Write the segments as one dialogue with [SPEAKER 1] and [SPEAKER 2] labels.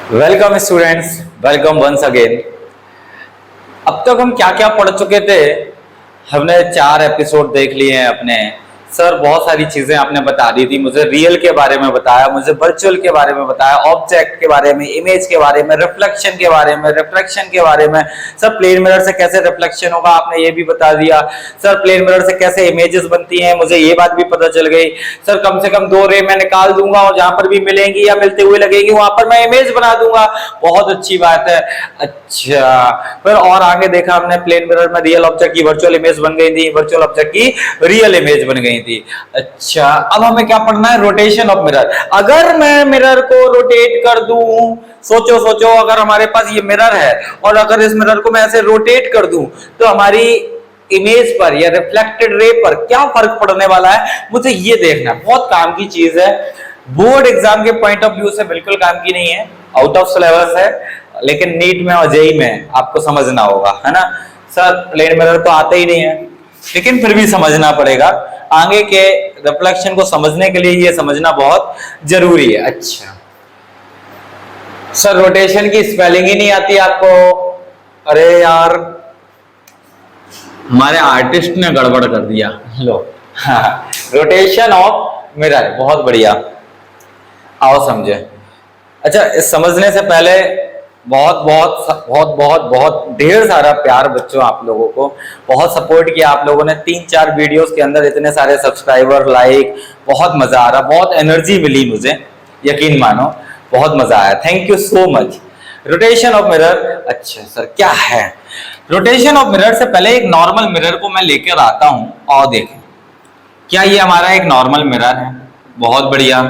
[SPEAKER 1] Welcome students, welcome once again. अब तक हम क्या क्या पढ़ चुके थे? हमने 4 एपिसोड देख लिए हैं अपने। सर बहुत सारी चीजें आपने बता दी थी, मुझे रियल के बारे में बताया, मुझे वर्चुअल के बारे में बताया, ऑब्जेक्ट के बारे में, इमेज के बारे में, रिफ्लेक्शन के बारे में, रिफ्रैक्शन के बारे में। सर प्लेन मिरर से कैसे रिफ्लेक्शन होगा आपने ये भी बता दिया। सर प्लेन मिरर से कैसे इमेजेस बनती हैं मुझे ये बात भी पता चल गई। सर कम से कम 2 रे मैं निकाल दूंगा और जहां पर भी मिलेंगी या मिलते हुए लगेगी वहां पर मैं इमेज बना दूंगा। बहुत अच्छी बात है। अच्छा, फिर और आगे देखा हमने प्लेन मिरर में रियल ऑब्जेक्ट की वर्चुअल इमेज बन गई थी, वर्चुअल ऑब्जेक्ट की रियल इमेज बन गई थी। अच्छा, अब हमें क्या पढ़ना है? Rotation of mirror. अगर मैं मिरर को रोटेट कर दूं, सोचो सोचो, अगर हमारे पास ये मिरर है और अगर इस मिरर को मैं ऐसे रोटेट कर दूं तो हमारी इमेज पर या रिफ्लेक्टेड रे पर क्या फर्क पड़ने वाला है मुझे ये देखना है। बहुत काम की चीज है, बोर्ड एग्जाम के पॉइंट ऑफ व्यू से बिल्कुल काम की नहीं है, आउट ऑफ सिलेबस है, लेकिन नीट में और जेईई में आपको समझना होगा, है ना। सर प्लेन मिरर तो आता ही नहीं है, लेकिन फिर भी समझना पड़ेगा। आगे के रिफ्लेक्शन को समझने के लिए ये समझना बहुत जरूरी है। अच्छा सर, रोटेशन की स्पेलिंग ही नहीं आती आपको? अरे यार, हमारे आर्टिस्ट ने गड़बड़ कर दिया। लो, रोटेशन ऑफ मिरर, बहुत बढ़िया। आओ समझे। अच्छा, इस समझने से पहले बहुत बहुत बहुत बहुत बहुत ढेर सारा प्यार बच्चों, आप लोगों को बहुत सपोर्ट किया आप लोगों ने। 3-4 वीडियोस के अंदर इतने सारे सब्सक्राइबर, लाइक, बहुत मजा आ रहा, बहुत एनर्जी मिली मुझे, यकीन मानो बहुत मजा आया। Thank you so much. Rotation of mirror, अच्छा सर क्या है? रोटेशन ऑफ मिरर से पहले एक नॉर्मल मिरर को मैं लेकर आता हूं और देखें, क्या ये हमारा एक नॉर्मल मिरर है? बहुत बढ़िया,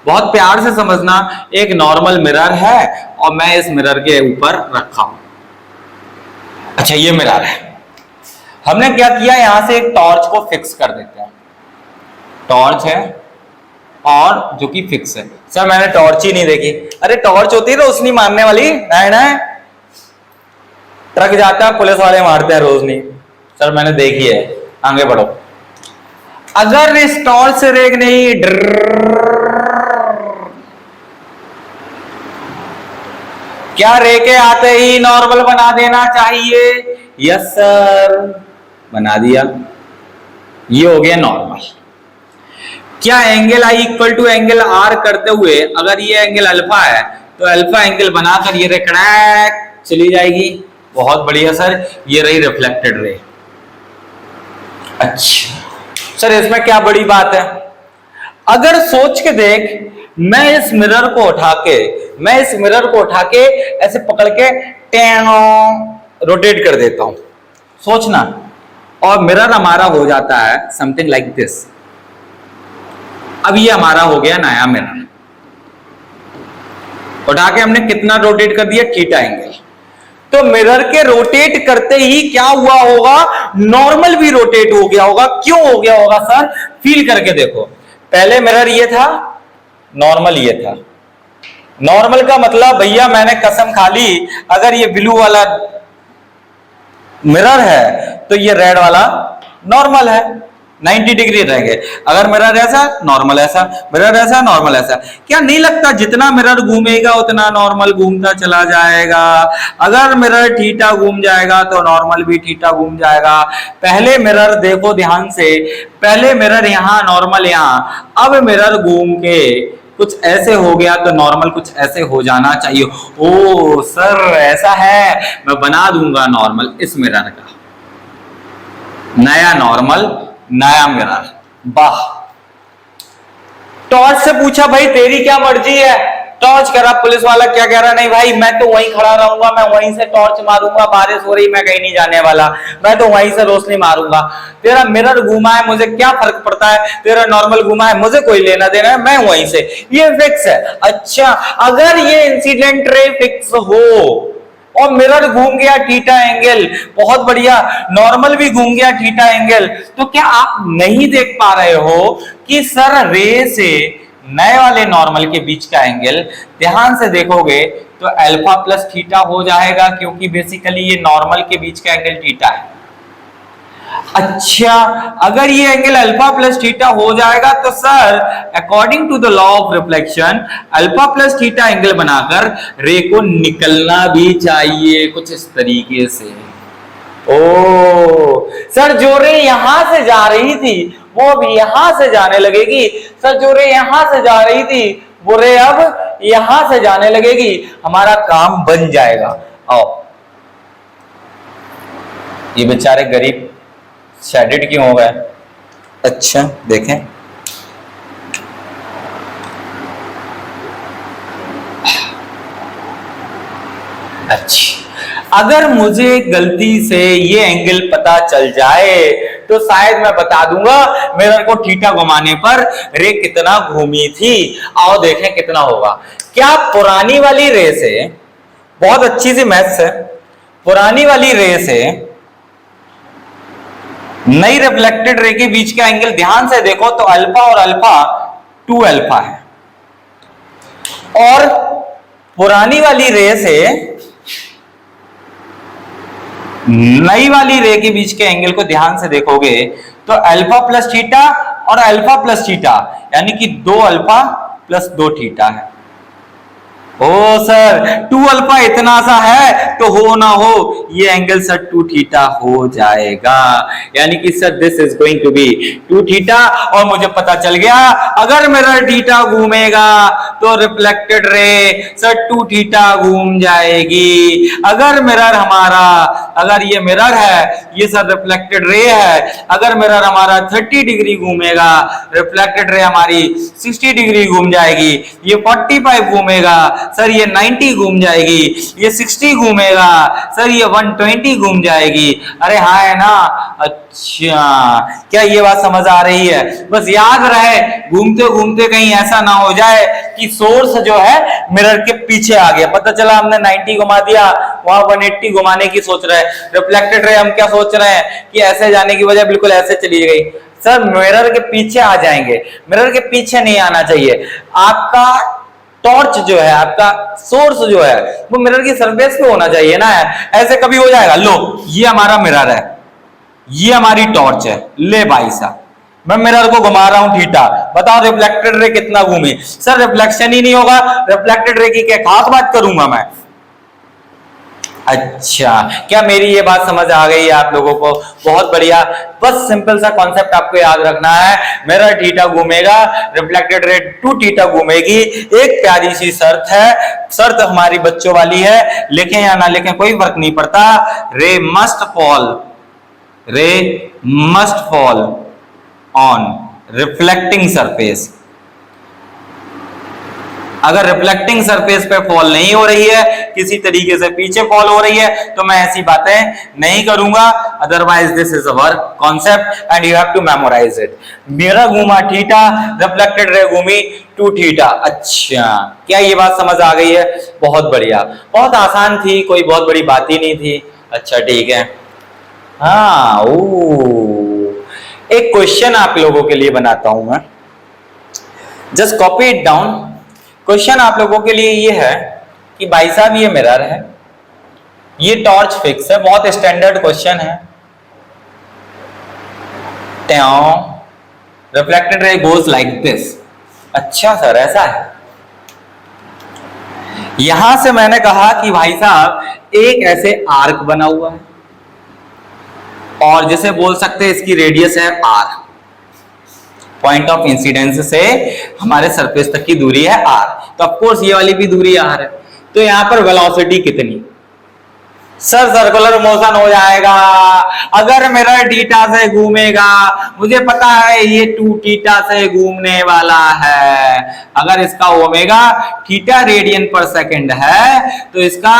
[SPEAKER 1] बहुत प्यार से समझना। एक नॉर्मल मिरर है और मैं इस मिरर के ऊपर रखा हूं। अच्छा, ये मिरर है। हमने क्या किया, यहां से एक टॉर्च को फिक्स कर देते हैं। टॉर्च है और जो कि फिक्स है। सर मैंने टॉर्च ही नहीं देखी। अरे टॉर्च होती है रोशनी मारने वाली, है ट्रक जाता है, पुलिस वाले मारते हैं रोशनी। सर मैंने देखी है, आगे बढ़ो। अगर इस टॉर्च से रेग नहीं, क्या रे के आते ही नॉर्मल बना देना चाहिए? यस सर, बना दिया। ये हो गया नॉर्मल। क्या angle i equal to angle r करते हुए अगर ये एंगल अल्फा है तो अल्फा एंगल बनाकर ये रे क्रैक चली जाएगी? बहुत बढ़िया सर, ये रही रिफ्लेक्टेड रे। अच्छा सर, इसमें क्या बड़ी बात है? अगर सोच के देख, मैं इस मिरर को उठा के ऐसे पकड़ के रोटेट कर देता हूं, सोचना, और मिरर हमारा हो जाता है समथिंग लाइक दिस। अब ये हमारा हो गया नया मिरर। उठा के हमने कितना रोटेट कर दिया? Theta angle. तो मिरर के रोटेट करते ही क्या हुआ होगा? नॉर्मल भी रोटेट हो गया होगा। क्यों हो गया होगा सर? फील करके देखो। पहले मिरर ये था, नॉर्मल ये था। नॉर्मल का मतलब भैया मैंने कसम खा ली, अगर ये ब्लू वाला मिरर है तो ये रेड वाला नॉर्मल है, 90 डिग्री रहेंगे। अगर मिरर ऐसा, नॉर्मल ऐसा, मिरर ऐसा, नॉर्मल ऐसा। क्या नहीं लगता जितना मिरर घूमेगा उतना नॉर्मल घूमता चला जाएगा? अगर मिरर थीटा घूम जाएगा तो नॉर्मल भी थीटा घूम जाएगा। पहले मिरर देखो ध्यान से, पहले मिरर यहां, नॉर्मल यहां, अब मिरर घूम के कुछ ऐसे हो गया तो नॉर्मल कुछ ऐसे हो जाना चाहिए। ओ सर ऐसा है, मैं बना दूंगा नॉर्मल इस मिरर का, नया नॉर्मल, नया मिरर। वाह। टॉर्च से पूछा भाई तेरी क्या मर्जी है? टॉर्च करा, पुलिस वाला क्या कह रहा? नहीं भाई मैं तो वहीं खड़ा रहूंगा, मैं वहीं से टॉर्च मारूंगा, बारिश हो रही मैं कहीं नहीं जाने वाला, मैं तो वहीं से रोशनी मारूंगा। तेरा मिरर घूमा है मुझे क्या फर्क पड़ता है, तेरा नॉर्मल घूमा है मुझे कोई लेना देना है, मैं वहीं से, ये फिक्स है। अच्छा, अगर ये इंसिडेंट रे फिक्स हो और मिरर घूम गया थीटा एंगल, बहुत बढ़िया, नॉर्मल भी घूम गया थीटा एंगल, तो क्या आप नहीं देख पा रहे हो कि सर रे से नए वाले नॉर्मल के बीच का एंगल ध्यान से देखोगे तो अल्फा प्लस थीटा हो जाएगा, क्योंकि बेसिकली ये नॉर्मल के बीच का एंगल थीटा है। अच्छा, अगर ये एंगल अल्फा प्लस थीटा हो जाएगा तो sir according to the law of reflection alpha plus theta angle बनाकर रे को निकलना भी चाहिए कुछ इस तरीके से। ओ सर, जो रे यहां से जा रही थी वो अब यहां से जाने लगेगी। सर, जो रे यहां से जा रही थी वो रे अब यहां से जाने लगेगी, हमारा काम बन जाएगा। आओ, ये बेचारे गरीब शेडेड क्यों हो गए? अच्छा देखें, अच्छा, अगर मुझे गलती से ये एंगल पता चल जाए तो शायद मैं बता दूंगा मिरर को थीटा घुमाने पर रे कितना घूमी थी। आओ देखें कितना होगा। क्या पुरानी वाली रे से, बहुत अच्छी सी मैथ्स है, पुरानी वाली रे से नई रिफ्लेक्टेड रे के बीच का एंगल ध्यान से देखो तो अल्फा और अल्फा 2 अल्फा है, और पुरानी वाली रे से नई वाली रे के बीच के एंगल को ध्यान से देखोगे तो अल्फा प्लस थीटा और अल्फा प्लस थीटा यानी कि 2 अल्फा प्लस 2 थीटा है। ओ सर, 2 अल्फा इतना सा है तो हो ना हो ये एंगल सर 2 थीटा हो जाएगा, यानी कि sir this is going to be 2 theta. और मुझे पता चल गया अगर मिरर थीटा घूमेगा तो रिफ्लेक्टेड रे सर 2 थीटा घूम जाएगी। अगर मिरर हमारा, अगर ये मिरर है, ये सर रिफ्लेक्टेड रे है, अगर मिरर हमारा 30 डिग्री घूमेगा, रिफ्लेक्टेड रे हमारी 60 डिग्री घूम जाएगी, ये 45 घूमेगा सर, ये 90 घूम जाएगी, ये 60 घूमेगा सर, ये 120 घूम जाएगी। अरे हाँ है ना? अच्छा, क्या ये बात समझ आ रही है? बस याद रहे घूमते घूमते कहीं ऐसा ना हो जाए कि सोर्स जो है मिरर के पीछे आ गया, पता चला हमने 90 घुमा दिया, वहां 180 घुमाने की सोच रहे हैं। रिफ्लेक्टेड रे हम क्या सोच रहे हैं कि ऐसे जाने की वजह बिल्कुल ऐसे चली गई। सर मिरर के पीछे आ जाएंगे, मिरर के पीछे नहीं आना चाहिए। आपका टॉर्च जो है, आपका सोर्स जो है वो मिरर की सरफेस पे होना चाहिए ना। ऐसे कभी हो जाएगा? लो, ये हमारा मिरर है, ये हमारी टॉर्च है, ले भाई साहब मैं मिरर को घुमा रहा हूं थीटा, बताओ रिफ्लेक्टेड रे कितना घूमी? सर रिफ्लेक्शन ही नहीं होगा, रिफ्लेक्टेड रे की क्या खास बात करूंगा मैं? अच्छा, क्या मेरी ये बात समझ आ गई है आप लोगों को? बहुत बढ़िया। बस सिंपल सा कॉन्सेप्ट आपको याद रखना है, मिरर थीटा घूमेगा, रिफ्लेक्टेड रे 2 थीटा घूमेगी। एक प्यारी सी शर्त है, शर्त हमारी बच्चों वाली है, लिखें या ना लिखें कोई फर्क नहीं पड़ता, ray must fall, ray must fall on reflecting surface. अगर रिफ्लेक्टिंग सरफेस पे फॉल नहीं हो रही है, किसी तरीके से पीछे फॉल हो रही है, तो मैं ऐसी बातें नहीं करूंगा। Otherwise this is our concept and you have to memorise it. Mirror घूमा थीटा, रिफ्लेक्टेड रे घूमी 2 थीटा। अच्छा, क्या ये बात समझ आ गई है? बहुत बढ़िया, बहुत आसान थी, कोई बहुत बड़ी बात ही नहीं थी। अच्छा ठीक है। हाँ, एक क्वेश्चन आप लोगों के लिए बनाता हूं मैं, just copy it down. Question आप लोगों के लिए ये है कि भाई साहब ये मिरर है, ये टॉर्च फिक्स है, बहुत स्टैंडर्ड क्वेश्चन है। Reflected ray goes like this. अच्छा सर ऐसा है? यहां से मैंने कहा कि भाई साहब एक ऐसे आर्क बना हुआ है और जिसे बोल सकते हैं इसकी रेडियस है r, पॉइंट ऑफ इंसिडेंस से हमारे सरफेस तक की दूरी है r, तो ऑफ कोर्स ये वाली भी दूरी r है। तो यहां पर वेलोसिटी कितनी? सर सर्कुलर मोशन हो जाएगा। अगर मिरर थीटा से घूमेगा, मुझे पता है ये 2 थीटा से घूमने वाला है, अगर इसका ओमेगा थीटा रेडियन पर सेकंड है तो इसका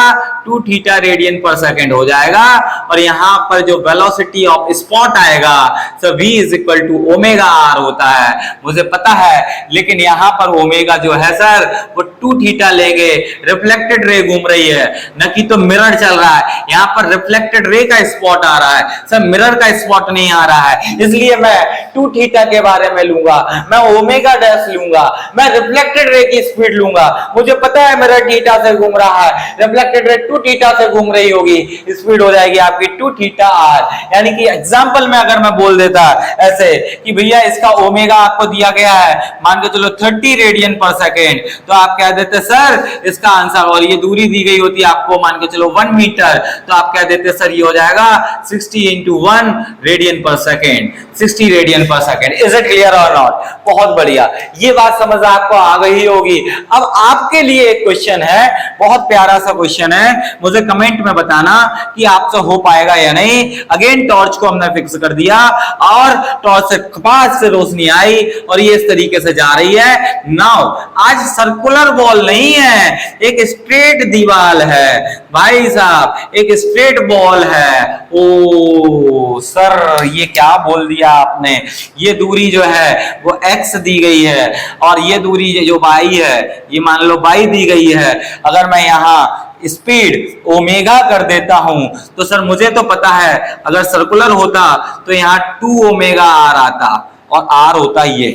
[SPEAKER 1] 2 थीटा रेडियन पर सेकंड हो जाएगा। और यहां पर जो वेलोसिटी ऑफ स्पॉट आएगा so v is equal to omega r होता है, मुझे पता है। लेकिन यहां पर ओमेगा जो है सर वो 2 थीटा लेंगे, रिफ्लेक्टेड रे घूम रही है न कि तो मिरर चल रहा है। यहां पर रिफ्लेक्टेड रे का स्पॉट आ रहा है सर, मिरर का स्पॉट नहीं आ रहा है, इसलिए मैं 2 थीटा के बारे में लूंगा, मैं ओमेगा डैश लूंगा, मैं रिफ्लेक्टेड रे की स्पीड लूंगा। मुझे पता है मिरर थीटा से घूम रहा है, रिफ्लेक्टेड रे 2 टू थीटा से घूम रही होगी, स्पीड हो जाएगी आपकी टू थीटा आर। यानी कि एग्जाम्पल में अगर मैं बोल देता ऐसे कि भैया इसका ओमेगा आपको दिया गया है, मान के चलो 30 रेडियन पर सेकेंड, तो आप कह देते सर इसका आंसर, और ये दूरी दी गई होती आपको मान के चलो 1 मीटर, तो आप कह देते सर ये हो जाएगा 60 इंटू 1 रेडियन पर सेकेंड, 60 रेडियन पर सेकेंड। इज इट क्लियर और नॉट? बहुत बढ़िया, ये बात समझ आपको आ गई होगी। अब आपके लिए एक क्वेश्चन है, बहुत प्यारा सा क्वेश्चन है, मुझे कमेंट में बताना कि आपसे हो पाएगा या नहीं। अगेन टॉर्च को हमने फिक्स कर दिया और टॉर्च से पास से रोशनी आई और ये इस तरीके से जा रही है। नाउ आज सर्कुलर बॉल नहीं है, एक स्ट्रेट दीवार है भाई साहब, एक स्ट्रेट बॉल है। ओ सर ये क्या बोल दिया आपने, ये दूरी जो है वो x दी गई है और ये दूरी जो y है ये मान लो y दी गई है। अगर मैं यहाँ स्पीड ओमेगा कर देता हूं तो सर मुझे तो पता है अगर सर्कुलर होता तो यहाँ 2 ओमेगा आर आता और आर होता ये,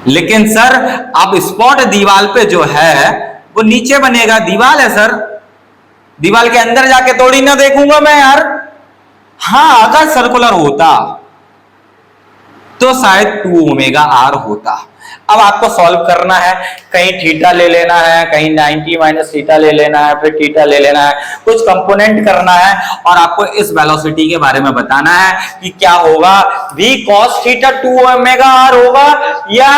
[SPEAKER 1] लेकिन सर अब स्पॉट दीवार पे जो है वो नीचे बनेगा, दीवार है सर, दीवार के अंदर जाके थोड़ी ना देखूंगा मैं यार। हाँ अगर सर्कुलर होता तो शायद 2 ओमेगा आर होता। अब आपको सॉल्व करना है, कहीं थीटा ले लेना है, कहीं 90 माइनस थीटा ले लेना है, फिर थीटा ले लेना है, कुछ कंपोनेंट करना है और आपको इस वेलोसिटी के बारे में बताना है कि क्या होगा, v cos theta 2 omega r होगा या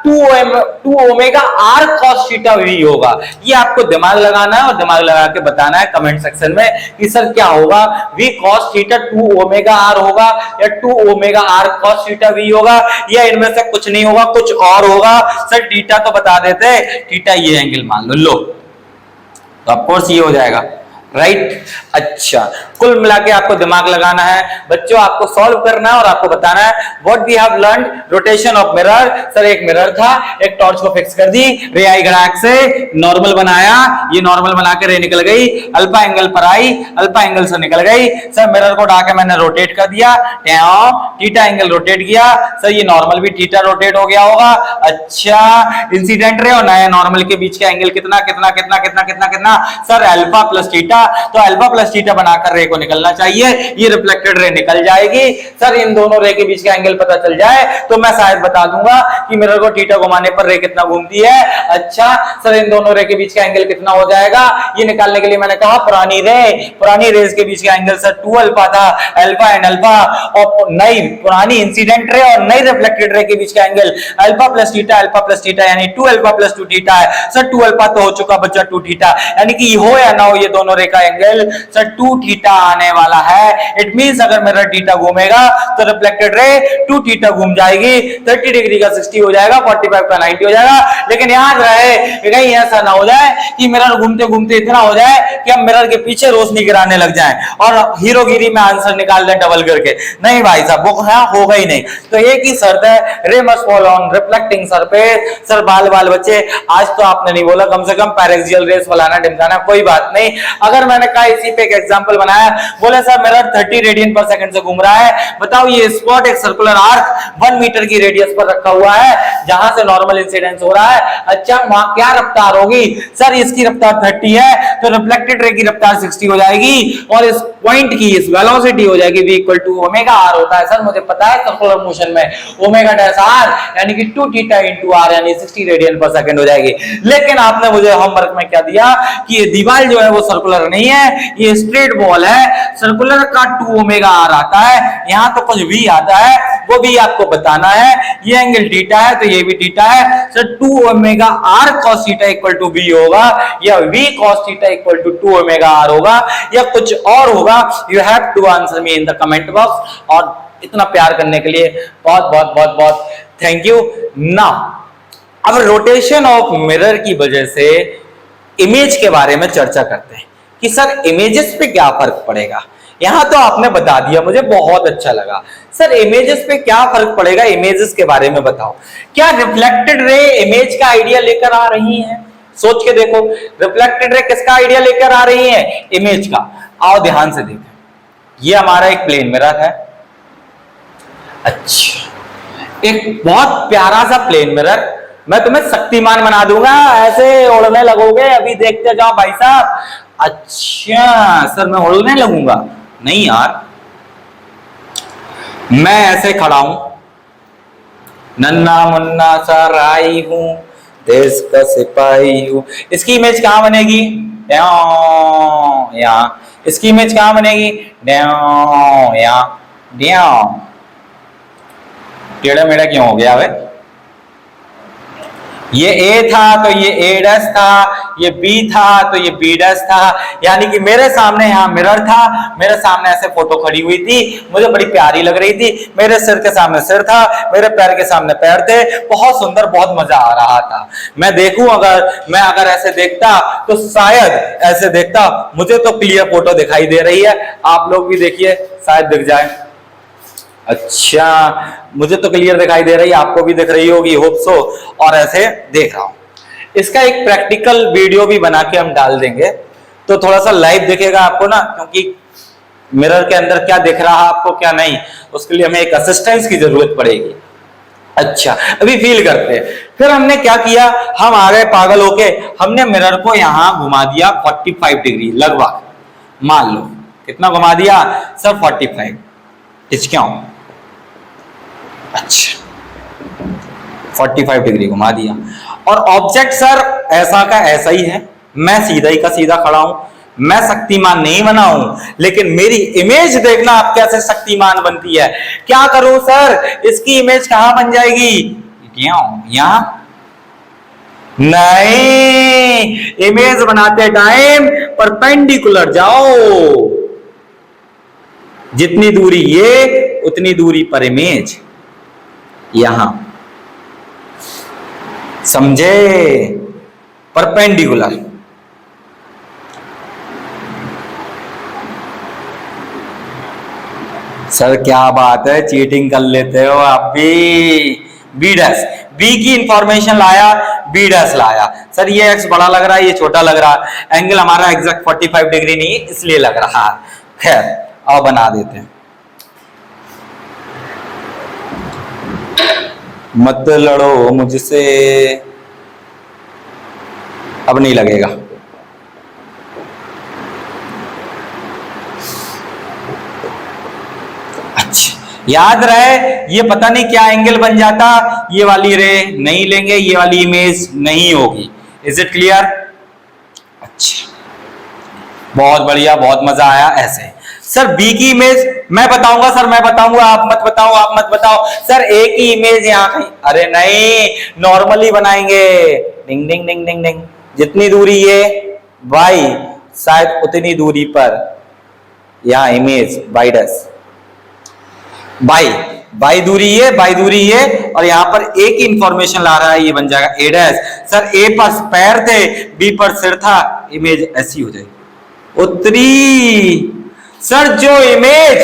[SPEAKER 1] 2 omega r cos theta v होगा। ये आपको दिमाग लगाना है और दिमाग लगा के बताना है कमेंट सेक्शन में कि सर क्या होगा, v cos theta 2 omega r होगा या 2 omega r cos theta v होगा, या इनमें से कुछ नहीं होगा, कुछ और होगा। सर थीटा तो बता देते, थीटा ये एंगल मान लो, तो ऑफ कोर्स ये हो जाएगा, राइट। अच्छा कुल मिला के आपको दिमाग लगाना है बच्चों, आपको सॉल्व करना है और आपको बताना है what we have learn rotation of mirror. Sir एक मिरर था, एक टॉर्च को फिक्स कर दी, रे आई ग्राहक से नॉर्मल बनाया, ये नॉर्मल बना के रे निकल गई, अल्फा एंगल पर आई, अल्फा एंगल से निकल गई। सर मिरर को ढाके मैंने रोटेट कर दिया, थीटा एंगल रोटेट किया, सर ये नॉर्मल भी थीटा रोटेट हो गया होगा। अच्छा इंसिडेंट रे और नया नॉर्मल के बीच का एंगल कितना कितना कितना कितना कितना कितना, सर अल्फा प्लस थीटा, तो अल्फा प्लस थीटा बनाकर रे को निकलना चाहिए, ये रिफ्लेक्टेड रे निकल जाएगी। सर इन दोनों रे के बीच का एंगल पता चल जाए तो मैं शायद बता दूंगा कि मिरर को थीटा घुमाने पर रे कितना घूमती है। अच्छा सर इन दोनों रे के बीच का एंगल कितना हो जाएगा, ये निकालने के लिए मैंने कहा पुरानी रेस के बीच का एंगल सर 2 अल्फा था, अल्फा एंड अल्फा, और नई पुरानी इंसिडेंट रे और नई रिफ्लेक्टेड रे के बीच का एंगल अल्फा प्लस थीटा यानी 2 अल्फा प्लस 2 थीटा है। सर 2 अल्फा तो हो चुका बच्चा 2 थीटा, यानी कि हो या ना हो ये दोनों रे का एंगल सर 2 थीटा आने वाला है। इट मींस अगर मिरर थीटा घूमेगा तो रिफ्लेक्टेड रे 2 थीटा घूम जाएगी, 30 डिग्री का 60 हो जाएगा, 45 का 90 हो जाएगा। लेकिन याद रहे कहीं ऐसा ना हो जाए कि मिरर घूमते घूमते इतना हो जाए कि हम मिरर के पीछे रोशनी गिराने लग जाएं और हीरोगिरी में आंसर निकाल दें डबल करके। नहीं भाई साहब वो होगा ही नहीं। तो एक ही शर्त है, ray must fall on reflecting surface. Sir बाल बच्चे आज तो आपने नहीं बोला, कम से कम पैरेक्सियल रेस फलाना ढिमकाना, कोई बात नहीं। अगर मैंने कहा इसी पे एक एग्जांपल बनाया, बोले सर मिरर 30 रेडियन पर सेकंड से घूम रहा है, बताओ ये स्पॉट एक सर्कुलर आर्क 1 मीटर की रेडियस पर रखा हुआ है जहां से नॉर्मल इंसिडेंस हो रहा है। अच्छा वहां क्या रफ्तार होगी, सर इसकी रफ्तार 30 है तो रिफ्लेक्टेड रे की रफ्तार 60 हो जाएगी और इस पॉइंट की इस वेलोसिटी हो जाएगी v equal to omega r होता है। सर मुझे पता है सर्कुलर मोशन में ओमेगा डैश आर यानी कि 2 थीटा इनटू आर यानी 60 रेडियन पर सेकंड हो जाएगी। लेकिन आपने मुझे होमवर्क में क्या दिया कि ये दीवार जो है वो सर्कुलर नहीं है, ये स्ट्रेट बॉल है, सर्कुलर का 2 ओमेगा आर आता है, यहां तो कुछ v आता है, वो भी आपको बताना है। ये एंगल थीटा है तो ये भी थीटा है, sir 2 omega r cos theta equal to v होगा या v cos theta equal to 2 omega r होगा या कुछ और होगा। You have to answer me in the comment box. और इतना प्यार करने के लिए बहुत बहुत बहुत बहुत थैंक यू। नाउ अब रोटेशन ऑफ मिरर की वजह से इमेज के बारे में चर्चा करते हैं कि सर इमेजेस पे क्या फर्क पड़ेगा। यहां तो आपने बता दिया, मुझे बहुत अच्छा लगा। सर इमेजेस पे क्या फर्क पड़ेगा, इमेजेस के बारे में बताओ। क्या रिफ्लेक्टेड रे इमेज का आइडिया लेकर आ रही है? सोच के देखो, रिफ्लेक्टेड रे किसका आइडिया लेकर आ रही है? इमेज का। आओ ध्यान से देखो, ये हमारा एक प्लेन मिरर है। अच्छा एक बहुत प्यारा सा प्लेन मिरर, मैं तुम्हें शक्तिमान बना दूंगा, ऐसे उड़ने लगोगे, अभी देखते जाओ भाई साहब। अच्छा सर मैं उड़ने लगूंगा? नहीं यार, मैं ऐसे खड़ा हूं, नन्ना मुन्ना सा राई हूं, देश का सिपाही हूं। इसकी इमेज कहां बनेगी? यहाँ। इसकी इमेज कहां बनेगी? यहाँ। टेढ़ा मेढ़ा क्यों हो गया? ये ए था तो ये ए डैश था, ये बी था तो ये बी डैश था। यानी कि मेरे सामने यहाँ मिरर था, मेरे सामने ऐसे फोटो खड़ी हुई थी, मुझे बड़ी प्यारी लग रही थी। मेरे सिर के सामने सिर था, मेरे पैर के सामने पैर थे, बहुत सुंदर, बहुत मजा आ रहा था। मैं देखूं, मैं अगर ऐसे देखता तो शायद ऐसे देखता, मुझे तो क्लियर फोटो दिखाई दे रही है, आप लोग भी देखिए शायद दिख जाए। अच्छा मुझे तो क्लियर दिखाई दे रही है, आपको भी दिख रही होगी, होप सो। और ऐसे देख रहा हूं। इसका एक प्रैक्टिकल वीडियो भी बना के हम डाल देंगे, तो थोड़ा सा लाइव दिखेगा आपको ना, क्योंकि मिरर के अंदर क्या दिख रहा है आपको क्या नहीं, उसके लिए हमें एक असिस्टेंस की जरूरत पड़ेगी। अच्छा अभी फील करते हैं। फिर हमने क्या किया, हम आ गए पागल होके, हमने मिरर को यहां घुमा दिया 45 डिग्री लगभग, मान लो कितना घुमा दिया सर? 45। क्यों? अच्छा 45 डिग्री घुमा दिया, और ऑब्जेक्ट सर ऐसा का ऐसा ही है, मैं सीधा ही का सीधा खड़ा हूं, मैं शक्तिमान नहीं बना हूं, लेकिन मेरी इमेज देखना आप कैसे शक्तिमान बनती है। क्या करूं सर? इसकी इमेज कहां बन जाएगी? यहां नहीं, इमेज बनाते टाइम परपेंडिकुलर जाओ, जितनी दूरी ये उतनी दूरी पर इमेज यहां, समझे? परपेंडिकुलर। सर क्या बात है, चीटिंग कर लेते हो आप भी। बी डैश, बी की इंफॉर्मेशन लाया, बी डैश लाया। सर ये एक्स बड़ा लग रहा है, ये छोटा लग रहा है, एंगल हमारा एग्जैक्ट 45 डिग्री नहीं इसलिए लग रहा है। खैर अब बना देते हैं। मत लड़ो मुझसे, अब नहीं लगेगा। अच्छा याद रहे, ये पता नहीं क्या एंगल बन जाता, ये वाली रे नहीं लेंगे, ये वाली इमेज नहीं होगी। Is it clear? अच्छा बहुत बढ़िया, बहुत मजा आया। ऐसे सर बी की इमेज मैं बताऊंगा, सर मैं बताऊंगा, आप मत बताओ, आप मत बताओ। सर ए की इमेज यहां कहीं, अरे नहीं नॉर्मली बनाएंगे, डिंग डिंग डिंग डिंग डिंग, जितनी दूरी ये वाई शायद उतनी दूरी पर यहां image by dash, by by दूरी ये, बाई दूरी ये, और यहां पर ए की इंफॉर्मेशन ला रहा है, ये बन जाएगा ए डैश। सर ए पर पैर थे, बी पर सिर था, इमेज ऐसी हो जाएगी उतरी। सर जो इमेज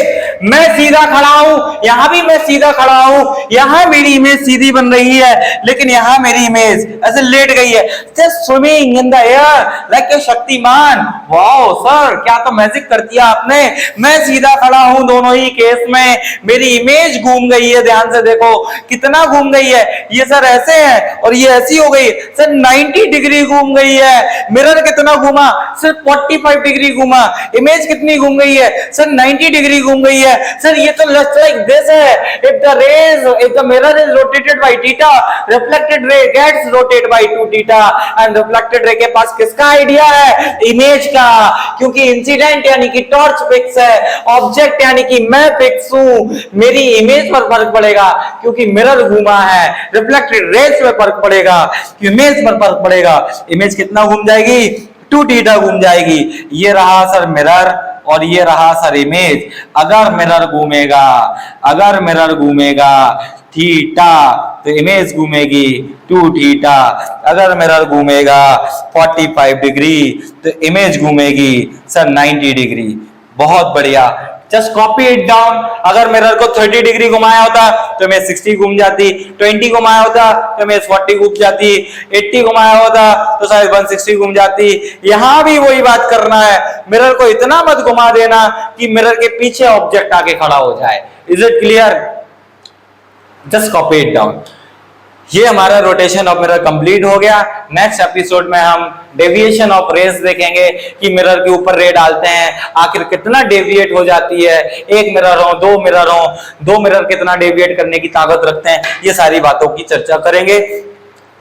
[SPEAKER 1] मैं सीधा खड़ा हूं, यहां भी मैं सीधा खड़ा हूं, यहां मेरी इमेज सीधी बन रही है, लेकिन यहां मेरी इमेज ऐसे लेट गई है, just swimming in the air like a Shaktimaan. Wow sir क्या तो मैजिक कर दिया आपने। मैं सीधा खड़ा हूं दोनों ही केस में, मेरी इमेज घूम गई है, ध्यान से देखो कितना घूम गई है। ये सर ऐसे है और ये ऐसी हो गई, सर 90 डिग्री घूम गई है। मिरर कितना घूमा? सिर्फ 45 डिग्री घूमा। इमेज कितनी घूम गई है? सर 90 डिग्री घूम गई है। सर ये तो जस्ट लाइक दिस है, if the mirror is rotated by theta, reflected ray gets rotated by 2 theta, and reflected ray के पास किसका आइडिया है? इमेज का, क्योंकि इंसिडेंट यानी कि टॉर्च फिक्स है, ऑब्जेक्ट यानी कि मैं फिक्स हूं, मेरी इमेज पर फर्क पड़ेगा क्योंकि मिरर घूमा है, रिफ्लेक्टेड रेज पे फर्क पड़ेगा, इमेज पर फर्क पड़ेगा। इमेज कितना घूम जाएगी? 2 थीटा घूम जाएगी। ये रहा सर मिरर और ये रहा सर इमेज। अगर मिरर घूमेगा थीटा तो इमेज घूमेगी 2 थीटा। अगर मिरर घूमेगा 45 डिग्री तो इमेज घूमेगी सर 90 डिग्री। बहुत बढ़िया, जस्ट कॉपी इट डाउन। अगर मिरर को 30 डिग्री घुमाया होता तो इमेज 60 घूम जाती, 20 घुमाया होता तो इमेज 40 घूम जाती, 80 घुमाया होता तो शायद 160 घूम जाती। यहां भी वही बात करना है, मिरर को इतना मत घुमा देना कि मिरर के पीछे ऑब्जेक्ट आके खड़ा हो जाए। Is it clear? Just copy it down. ये हमारा रोटेशन ऑफ मिरर कंप्लीट हो गया। नेक्स्ट एपिसोड में हम डेविएशन ऑफ रेस देखेंगे कि मिरर के ऊपर रे डालते हैं आखिर कितना डेविएट हो जाती है, एक मिरर हो, दो मिरर कितना डेविएट करने की ताकत रखते हैं, ये सारी बातों की चर्चा करेंगे।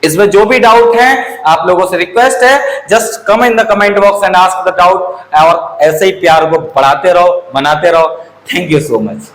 [SPEAKER 1] इसमें जो भी डाउट है आप लोगों से रिक्वेस्ट है, just come in the comment box and ask the doubt, और ऐसे ही प्यार को बढ़ाते रहो, बनाते रहो। Thank you so much.